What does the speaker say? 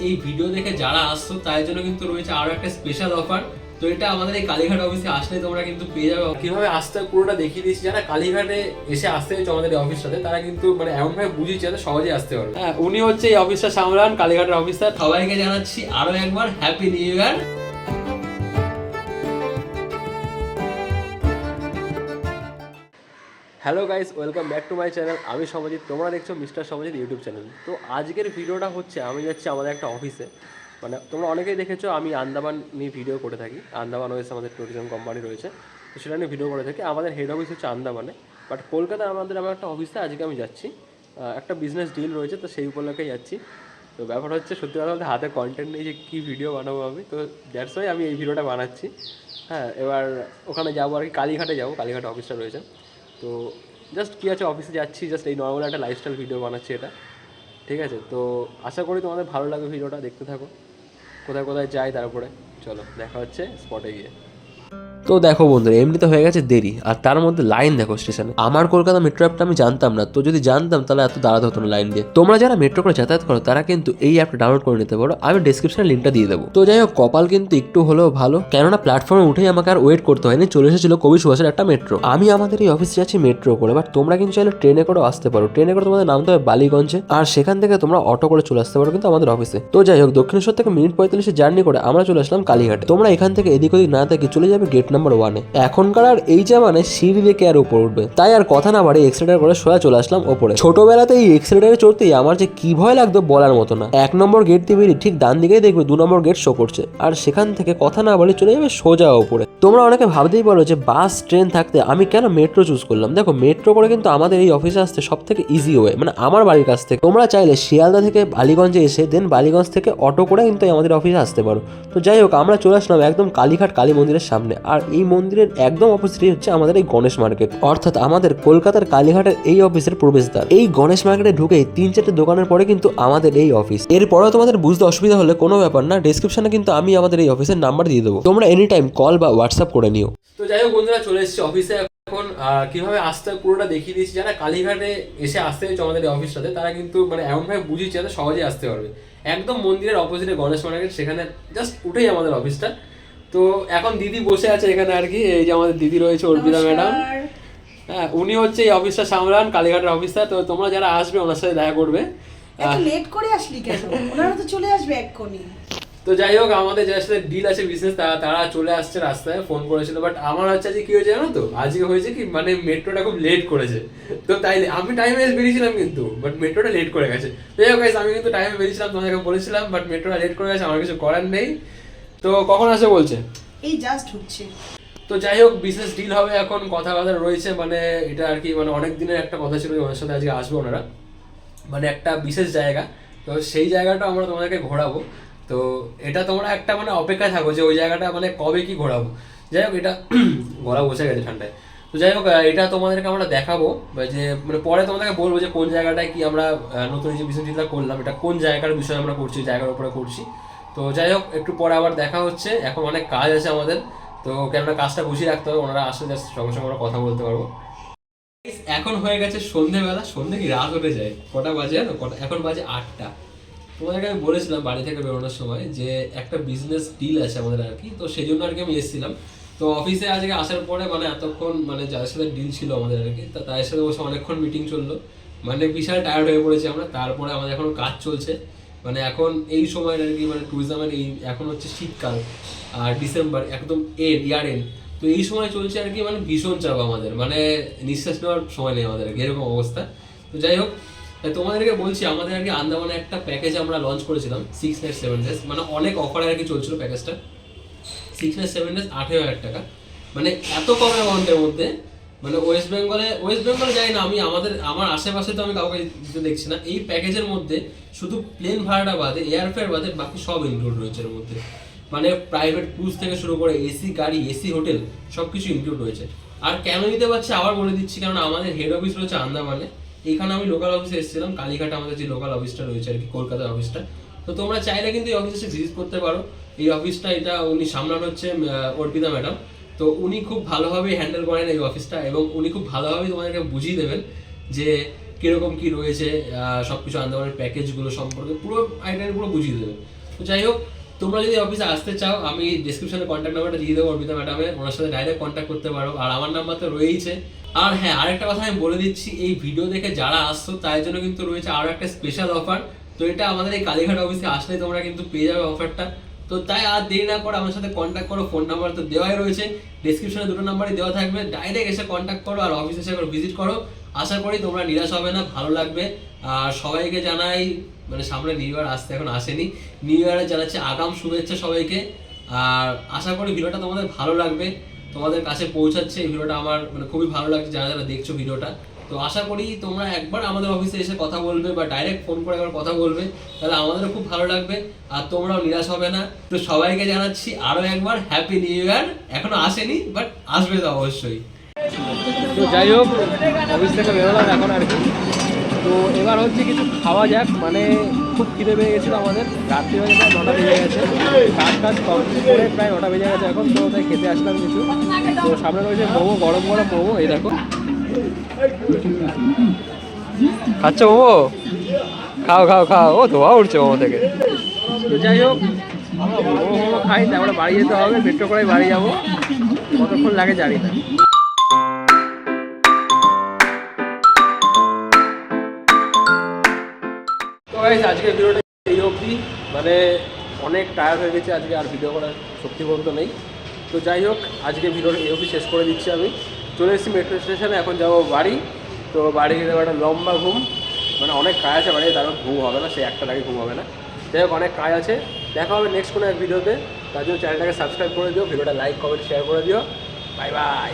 এই ভিডিও দেখে যারা আসছো তার জন্য কিন্তু রয়েছে আরো একটা স্পেশাল অফার। তো এটা আমাদের এই কালীঘাট অফিসে আসলে তোমরা কিন্তু পেয়ে যাবে। কিভাবে আসতে পুরোটা দেখিয়ে দিয়েছি। যারা কালীঘাটে এসে আসতে হচ্ছে আমাদের এই অফিসটাতে, তারা কিন্তু মানে এমন ভাবে বুঝিয়েছে যাতে সহজেই আসতে পারবে। হ্যাঁ, উনি হচ্ছে এই অফিসটা সামলান, কালীঘাটের অফিসার। সবাইকে জানাচ্ছি আরো একবার happy new year. Hello guys, welcome back to my channel. আমি সমজিৎ, তোমরা দেখছো মিস্টার সমজিৎ ইউটিউব চ্যানেল। তো আজকের ভিডিওটা হচ্ছে আমি যাচ্ছি আমাদের একটা অফিসে। মানে তোমরা অনেকেই দেখেছো আমি আন্দামান নিয়ে ভিডিও করে থাকি। আন্দামান ওয়েস আমাদের ট্যুরিজম কোম্পানি রয়েছে, তো সেটা নিয়ে ভিডিও করে থাকি। আমাদের হেড অফিস হচ্ছে আন্দামানে, বাট কলকাতায় আমার একটা অফিসে আজকে আমি যাচ্ছি। একটা বিজনেস ডিল রয়েছে, তো সেই উপলক্ষে যাচ্ছি। তো ব্যাপার হচ্ছে সত্যি কথা বলতে হাতে কন্টেন্ট নেই যে কী ভিডিও বানাবো আমি, তো দ্যাটস ওয়াই আমি এই ভিডিওটা বানাচ্ছি। হ্যাঁ, এবার ওখানে যাবো আর কি, কালীঘাটে যাবো, কালীঘাটে অফিসটা রয়েছে। তো জাস্ট কী আছে, অফিসে যাচ্ছি, জাস্ট এই নর্মাল একটা লাইফস্টাইল ভিডিও বানাচ্ছি এটা, ঠিক আছে? তো আশা করি তোমাদের ভালো লাগবে, ভিডিওটা দেখতে থাকো। কোথায় কোথায় যাই, তারপরে চলো দেখা হচ্ছে স্পটে গিয়ে। তো দেখো বন্ধুরা, এমনিতে হয়ে গেছে দেরি, আর তার মধ্যে লাইন দেখো স্টেশনে। আমার কলকাতা মেট্রো অ্যাপটা আমি জানতাম না, তো যদি জানতাম তাহলে এত দাঁড়াতে হতো না লাইন দিয়ে। তোমরা যারা মেট্রো করে যাতায়াত করো তারা কিন্তু এই অ্যাপটা ডাউনলোড করে নিতে পারো, আমি ডেসক্রিপশনে লিঙ্কটা দিয়ে দেবো। তো যাই হোক, কপাল কিন্তু একটু হলেও ভালো, কেননা প্ল্যাটফর্মে উঠেই আমাকে আর ওয়েট করতে হয়নি, চলে এসেছিল কবি সুভাষের একটা মেট্রো। আমি আমাদের এই অফিসে যাচ্ছি মেট্রো করে, বাট তোমরা কিন্তু চাইলে ট্রেনে করেও আসতে পারো। ট্রেনে করে তোমাদের নামতে হবে বালিগঞ্জে, আর সেখান থেকে তোমরা অটো করে চলে আসতে পারো কিন্তু আমাদের অফিসে। তো যাই হোক, দক্ষিণেশ্বর থেকে মিনিট 45 জার্নি করে আমরা চলে আসলাম কালীঘাটে। তোমরা এখান থেকে এদিক ওদিক না থেকে চলে যাবে গেট নাম্বার 1-এ। এখনকার আর এই জামানে সিঁড়ি দিয়ে কে আর উপর উঠবে, তাই আর কথা না বাড়ি এক্সেলেটার করে সোজা চলে আসলাম ওপরে। ছোটবেলাতে এই এক্সেলেটারে চড়তেই আমার যে কি ভয় লাগতো বলার মতো না। 1 নম্বর গেট দিয়ে বেরিয়ে ঠিক ডান দিকেই দেখবে 2 নম্বর গেট শো করছে, আর সেখান থেকে কথা না বলে চলে যাবে সোজা ওপরে। তোমরা অনেকে ভাবতেই পারো যে বাস ট্রেন থাকতে আমি কেন মেট্রো চুজ করলাম। দেখো, মেট্রো করে কিন্তু আমাদের এই অফিসে আসতে সব থেকে ইজি ওয়ে, মানে আমার বাড়ির কাছ থেকে। তোমরা চাইলে শিয়ালদা থেকে বালিগঞ্জে এসে দেন বালিগঞ্জ থেকে অটো করে কিন্তু আমাদের অফিসে আসতে পারো। তো যাই হোক, আমরা চলে আসলাম একদম কালীঘাট কালী মন্দিরের সামনে, আর এই মন্দিরের একদম অপোজিট হচ্ছে আমাদের এই গণেশ মার্কেট, অর্থাৎ আমাদের কলকাতার কালীঘাটের এই অফিসের প্রবেশদ্বার। এই গণেশ মার্কেটে ঢুকেই 3-4টে দোকানের পরে কিন্তু আমাদের এই অফিস। এরপরেও তোমাদের বুঝতে অসুবিধা হলে কোনো ব্যাপার না, ডেসক্রিপশনে কিন্তু আমি আমাদের এই অফিসের নাম্বার দিয়ে দেবো, তোমরা এনি টাইম কল বা হোয়াটসঅ্যাপ করে নিও। তো যাই হোক বন্ধুরা, চলে এসেছি অফিসে। এখন কিভাবে আসতে পুরোটা দেখিয়ে দিয়েছি। যারা কালীঘাটে এসে আসতে হচ্ছে আমাদের এই অফিসটাতে, তারা কিন্তু মানে এমনভাবে বুঝিয়েছে যাতে সহজেই আসতে পারবে। একদম মন্দিরের অপোজিটে গণেশ মার্কেট, সেখানে জাস্ট উঠেই আমাদের অফিসটা। তো এখন দিদি বসে আছে এখানে আর কি, এই যে আমাদের দিদি রয়েছে অর্পিতা ম্যাডাম। হ্যাঁ, উনি হচ্ছে এই অফিসটা সামলান, কালীঘাটের অফিসটা। তো তোমরা যারা আসবে ওনার সাথে দেখা করবে। এত লেট করে আসলি কেন? ওনারা তো চলে আসবে এক্ষুনি। তো যাই হোক, আমাদের যার সাথে ডিল আছে বিজনেস, তারা চলে আসছে, রাস্তায় ফোন করেছিল। বাট আমার হচ্ছে যে কি হয়েছে জানো তো, আজকে হয়েছে কি, মানে মেট্রোটা খুব লেট করেছে। তো তাই আমি টাইমে বেরিয়েছিলাম কিন্তু, বাট মেট্রোটা লেট করে গেছে। তো যাই হোক গাইস, আমি কিন্তু টাইমে বেরিয়েছিলাম, তোমাদেরকে বলেছিলাম, বাট মেট্রোটা লেট করে গেছে, আমার কিছু করার নেই। তো কখন আসবে বলছে? এই জাস্ট হচ্ছে। তো যাই হোক, বিজনেস ডিল হবে, এখন কথা রয়েছে। মানে এটা আর কি, মানে অনেক দিনের একটা কথা ছিল যে ওনার সাথে আজকে আসবে ওনারা, মানে একটা বিশেষ জায়গা। তো সেই জায়গাটা আমরা তোমাদেরকে ঘোরাবো। তো এটা তোমরা একটা মানে অপেক্ষায় থাকো যে ওই জায়গাটা মানে কবে কি ঘোরাবো। যাই হোক, এটা গলা বসে গেছে ঠান্ডায়। তো যাই হোক, এটা তোমাদেরকে আমরা দেখাবো, যে মানে পরে তোমাদেরকে বলবো যে কোন জায়গাটায় কি আমরা নতুন যে বিজনেস ডিলটা করলাম, এটা কোন জায়গার বিষয়ে আমরা করছি, জায়গার উপরে করছি। তো যাই হোক, একটু পরে আবার দেখা হচ্ছে। এখন অনেক কাজ আছে আমাদের, তো কেননা কাজটা গুছিয়ে রাখতে হবে। ওনারা আসলে জাস্ট সঙ্গে সঙ্গে আমরা কথা বলতে পারবো। এখন হয়ে গেছে সন্ধ্যেবেলা, সন্ধ্যে কি রাত হতে যায়, কটা বাজে জানো? এখন বাজে 8টা। তোমাদেরকে আমি বলেছিলাম বাড়ি থেকে বেরোনোর সময় যে একটা বিজনেস ডিল আছে আমাদের আর কি, তো সেই জন্য আর কি আমি এসেছিলাম। তো অফিসে আজকে আসার পরে মানে এতক্ষণ মানে যাদের সাথে ডিল ছিল আমাদের আর কি, তাদের সাথে বসে অনেকক্ষণ মিটিং চললো। মানে বিশাল টায়ার্ড হয়ে পড়েছি আমরা। তারপরে আমাদের এখনো কাজ চলছে, মানে এখন এই সময় আর কি, মানে ট্যুরিজমের এই এখন হচ্ছে শীতকাল, আর ডিসেম্বর একদম ইয়ার এন্ড। তো এই সময় চলছে আর কি, মানে ভীষণ চাপ আমাদের, মানে নিঃশ্বাস নেওয়ার সময় নেই আমাদের, এরকম অবস্থা। তো যাই হোক, তোমাদেরকে বলছি, আমাদের আর কি আন্দামানে একটা প্যাকেজ আমরা লঞ্চ করেছিলাম 6 নাইট 7 ডেজ, মানে অনেক অফারে আর কি চলছিল প্যাকেজটা। 6 নাইট 7 ডেজ 8,000 টাকা, মানে এত কম অ্যামাউন্টের মধ্যে। মানে ওয়েস্ট বেঙ্গলে যাই না আমি, আমার আশেপাশে তো আমি কাউকে দিতে দেখছি না। এই প্যাকেজের মধ্যে শুধু প্লেন ভাড়াটা বাদে, এয়ারফেয়ার বাদে বাকি সব ইনক্লুড রয়েছে এর মধ্যে। মানে প্রাইভেট ক্রুজ থেকে শুরু করে এসি গাড়ি, এসি হোটেল, সব কিছু ইনক্লুড রয়েছে। আর কেন নিতে পারছি আবার বলে দিচ্ছি, কারণ আমাদের হেড অফিস রয়েছে আন্দামানে। এইখানে আমি লোকাল অফিসে এসেছিলাম, কালীঘাটে আমাদের যে লোকাল অফিসটা রয়েছে আর কি, কলকাতার অফিসটা। তো তোমরা চাইলে কিন্তু এই অফিসে এসে ভিজিট করতে পারো। এই অফিসটা, এটা উনি সামলান হচ্ছে অর্পিতা ম্যাডাম। তো উনি খুব ভালোভাবে হ্যান্ডেল করেন এই অফিসটা, এবং উনি খুব ভালোভাবে তোমাদেরকে বুঝিয়ে দেবেন যে কীরকম কী রয়েছে, সব কিছু আন্দামানের প্যাকেজগুলো সম্পর্কে পুরো আইডিয়া পুরো বুঝিয়ে দেবে। তো যাই হোক, তোমরা যদি অফিসে আসতে চাও আমি ডিসক্রিপশনে কন্ট্যাক্ট নাম্বারটা দিয়ে দেবো অর্পিতা ম্যাডামের, ওনার সাথে ডাইরেক্ট কন্ট্যাক্ট করতে পারো, আর আমার নাম্বার তো রয়েইছে। আর হ্যাঁ, আরেকটা কথা আমি বলে দিচ্ছি, এই ভিডিও দেখে যারা আসছো তাই জন্য কিন্তু রয়েছে আরও একটা স্পেশাল অফার। তো এটা আমাদের এই কালীঘাট অফিসে আসলে তোমরা কিন্তু পেয়ে যাবে অফারটা। তো তাই আর দেরি না করে আমার সাথে কন্ট্যাক্ট করো, ফোন নাম্বার তো দেওয়াই রয়েছে, ডিসক্রিপশনে দুটো নাম্বারই দেওয়া থাকবে, ডাইরেক্ট এসে কন্ট্যাক্ট করো আর অফিসে এসে ভিজিট করো। আশা করি তোমরা নিরাশ হবে না, ভালো লাগবে। আর সবাইকে জানাই, মানে সামনে নিউ ইয়ার আসতে এখন আসেনি, নিউ ইয়ারে জানাচ্ছি আগাম শুভেচ্ছা সবাইকে। আর আশা করি ভিডিওটা তোমাদের ভালো লাগবে, তোমাদের কাছে পৌঁছাচ্ছে এই ভিডিওটা, আমার মানে খুবই ভালো লাগছে যারা যারা দেখছো ভিডিওটা। তো আশা করি তোমরা একবার আমাদের অফিসে এসে কথা বলবে বা ডাইরেক্ট ফোন করে একবার কথা বলবে, তাহলে আমাদেরও খুব ভালো লাগবে আর তোমরাও নিরাশ হবে না। তো সবাইকে জানাচ্ছি আরও একবার হ্যাপি নিউ ইয়ার। এখনো আসেনি বাট আসবে তো অবশ্যই। তো যাই হোক, অফিস থেকে বেরোলাম এখন আর কি। তো এবার হচ্ছে কিছু খাওয়া যাক, মানে খুব খিদে পেয়ে গেছিলো আমাদের, রাত্রি হয়ে প্রায় 9টা বেজে গেছে, কাজ কমপ্লিট করে প্রায় 9টা বেজে গেছে এখন। তো তাই খেতে আসলাম কিছু। তো সামনে রয়েছে মোমো, গরম গরম মোমো, এই দেখো। খাচ্ছ মোমো? খাও খাও খাও, ও ধোয়া উঠছে মোমো থেকে। তো যাই হোক, মোমো খাই, তারপরে বাড়ি যেতে হবে, মেট্রো করে বাড়ি যাবো, কতক্ষণ লাগে জানি না। তো গাইস, আজকের ভিডিওটা এই অবধি, মানে অনেক টায়ার্ড হয়ে গেছে আজকে, আর ভিডিও করার শক্তি পর্যন্ত নেই। তো যাই হোক, আজকে ভিডিওটা এই অবধি শেষ করে দিচ্ছি আমি। চলে এসেছি মেট্রো স্টেশনে, এখন যাবো বাড়ি। তো বাড়ি গিয়ে একটা লম্বা ঘুম, মানে অনেক কাজ আছে বাড়ি, তারপর ঘুম হবে না, সেই একটা আগে ঘুম হবে না। যাই হোক, অনেক কাজ আছে, দেখা হবে নেক্সট কোনো এক ভিডিওতে। তার জন্য চ্যানেলটাকে সাবস্ক্রাইব করে দিও, ভিডিওটা লাইক কমেন্ট শেয়ার করে দিও। Bye bye.